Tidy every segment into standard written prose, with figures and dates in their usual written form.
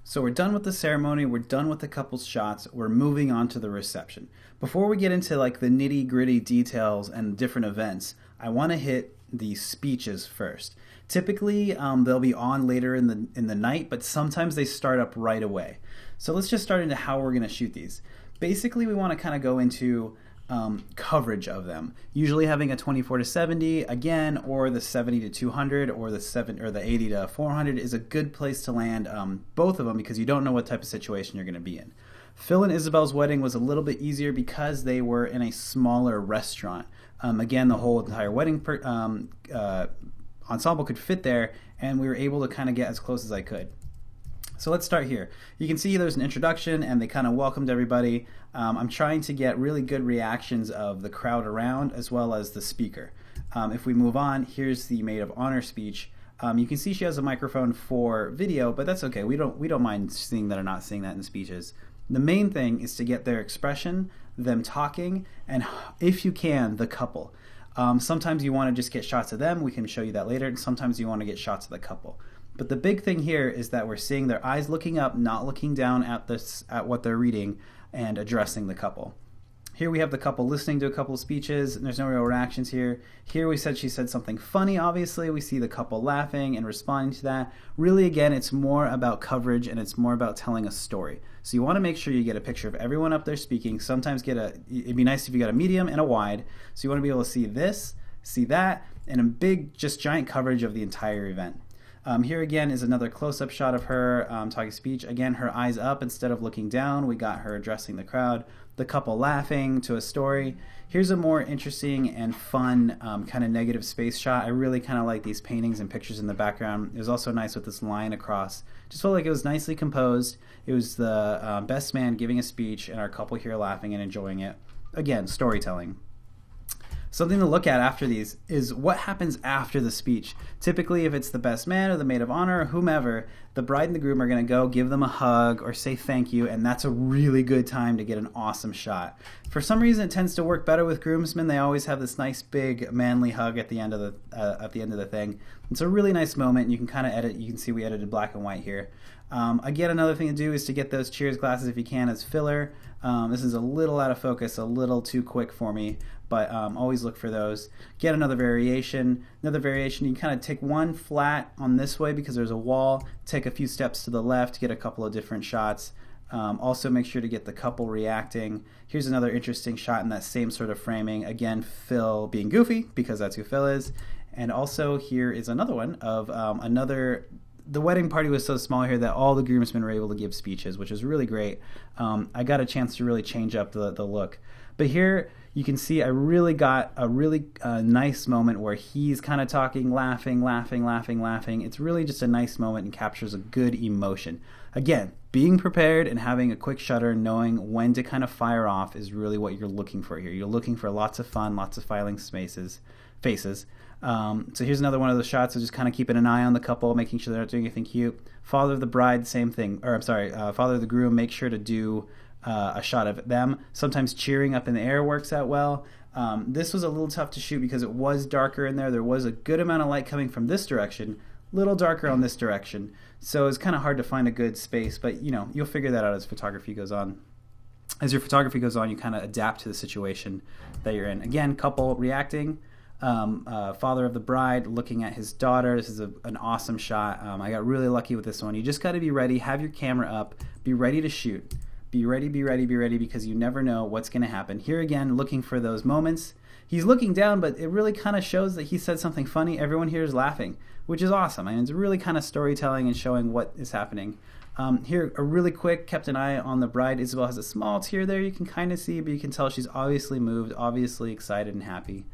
So we're done with the ceremony, we're done with the couple's shots, we're moving on to the reception. Before we get into like the nitty gritty details and different events, I want to hit the speeches first. Typically, they'll be on later in the night, but sometimes they start up right away. So let's just start into how we're going to shoot these. Basically, we want to kind of go into coverage of them. Usually having a 24-70 again, or the 70-200, or the 80-400 is a good place to land both of them because you don't know what type of situation you're going to be in. Phil and Isabel's wedding was a little bit easier because they were in a smaller restaurant. Again, the whole entire wedding ensemble could fit there, and we were able to kind of get as close as I could. So let's start here. You can see there's an introduction and they kind of welcomed everybody. I'm trying to get really good reactions of the crowd around as well as the speaker. If we move on, here's the maid of honor speech. You can see she has a microphone for video, but that's okay. We don't mind seeing that or not seeing that in the speeches. The main thing is to get their expression, them talking, and if you can, the couple. Sometimes you want to just get shots of them. We can show you that later. And sometimes you want to get shots of the couple. But the big thing here is that we're seeing their eyes looking up, not looking down at what they're reading, and addressing the couple. Here we have the couple listening to a couple of speeches, and there's no real reactions here. Here she said something funny, obviously. We see the couple laughing and responding to that. Really, again, it's more about coverage, and it's more about telling a story. So you want to make sure you get a picture of everyone up there speaking. Sometimes it'd be nice if you got a medium and a wide. So you want to be able to see this, see that, and a big, just giant coverage of the entire event. Here again is another close-up shot of her talking speech. Again, her eyes up instead of looking down. We got her addressing the crowd. The couple laughing to a story. Here's a more interesting and fun kind of negative space shot. I really kind of like these paintings and pictures in the background. It was also nice with this line across. Just felt like it was nicely composed. It was the best man giving a speech and our couple here laughing and enjoying it. Again, storytelling. Something to look at after these is what happens after the speech. Typically, if it's the best man or the maid of honor or whomever, the bride and the groom are going to go give them a hug or say thank you, and that's a really good time to get an awesome shot. For some reason, it tends to work better with groomsmen. They always have this nice, big, manly hug at the end of the thing. It's a really nice moment. You can kind of edit. You can see we edited black and white here. Again, another thing to do is to get those cheers glasses if you can as filler. This is a little out of focus, a little too quick for me, but always look for those. Get another variation. You can kind of take one flat on this way because there's a wall, take a few steps to the left, get a couple of different shots. Also make sure to get the couple reacting. Here's another interesting shot in that same sort of framing. Again, Phil being goofy because that's who Phil is. And also here is another one of the wedding party was so small here that all the groomsmen were able to give speeches, which is really great. I got a chance to really change up the look. But here you can see I really got a really nice moment where he's kind of talking, laughing. It's really just a nice moment and captures a good emotion. Again, being prepared and having a quick shutter, knowing when to kind of fire off is really what you're looking for here. You're looking for lots of fun, lots of faces. So here's another one of those shots. So just kind of keeping an eye on the couple, making sure they're not doing anything cute. Father of the bride, same thing. Father of the groom, make sure to do a shot of them. Sometimes cheering up in the air works out well. This was a little tough to shoot because it was darker in there. There was a good amount of light coming from this direction, little darker on this direction. So it's kind of hard to find a good space, but you'll figure that out as photography goes on. As your photography goes on, you kind of adapt to the situation that you're in. Again, couple reacting. Father of the bride looking at his daughter. This is an awesome shot. I got really lucky with this one. You just got to be ready. Have your camera up. Be ready to shoot. Be ready because you never know what's going to happen. Here again, looking for those moments. He's looking down, but it really kind of shows that he said something funny. Everyone here is laughing, which is awesome. I mean, it's really kind of storytelling and showing what is happening. Here, a really quick, kept an eye on the bride. Isabel has a small tear there you can kind of see, but you can tell she's obviously moved, obviously excited and happy.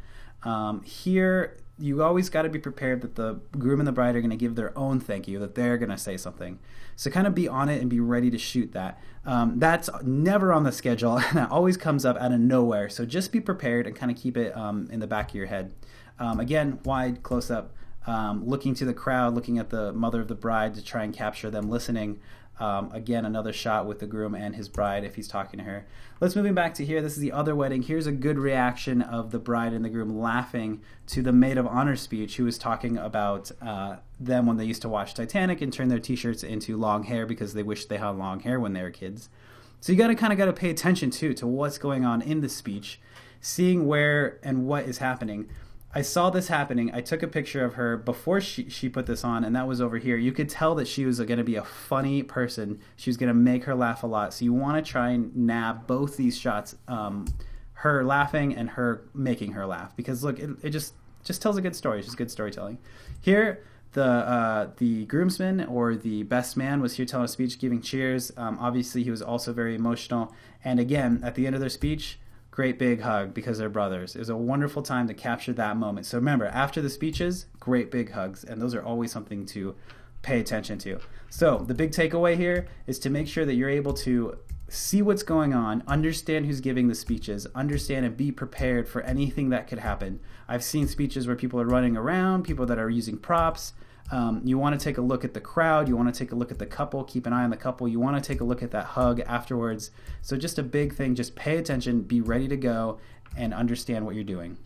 Here, you always got to be prepared that the groom and the bride are going to give their own thank you, that they're going to say something. So kind of be on it and be ready to shoot that. That's never on the schedule, and that always comes up out of nowhere. So just be prepared and kind of keep it in the back of your head. Again, wide, close up. looking to the crowd, looking at the mother of the bride to try and capture them listening. Again, another shot with the groom and his bride if he's talking to her. Let's moving back to here. This is the other wedding. Here's a good reaction of the bride and the groom laughing to the maid of honor speech, who was talking about them when they used to watch Titanic and turn their t-shirts into long hair because they wished they had long hair when they were kids. So you kind of got to pay attention to what's going on in the speech, seeing where and what is happening. I saw this happening. I took a picture of her before she put this on, and that was over here. You could tell that she was going to be a funny person. She was going to make her laugh a lot. So you want to try and nab both these shots, her laughing and her making her laugh. Because look, it just tells a good story. It's just good storytelling. Here, the groomsman or the best man was here telling a speech, giving cheers. Obviously, he was also very emotional. And again, at the end of their speech, great big hug because they're brothers. It was a wonderful time to capture that moment. So remember, after the speeches, great big hugs, and those are always something to pay attention to. So the big takeaway here is to make sure that you're able to see what's going on, understand who's giving the speeches, understand and be prepared for anything that could happen. I've seen speeches where people are running around, people that are using props. You want to take a look at the crowd. You want to take a look at the couple. Keep an eye on the couple. You want to take a look at that hug afterwards. So just a big thing, just pay attention, be ready to go, and understand what you're doing.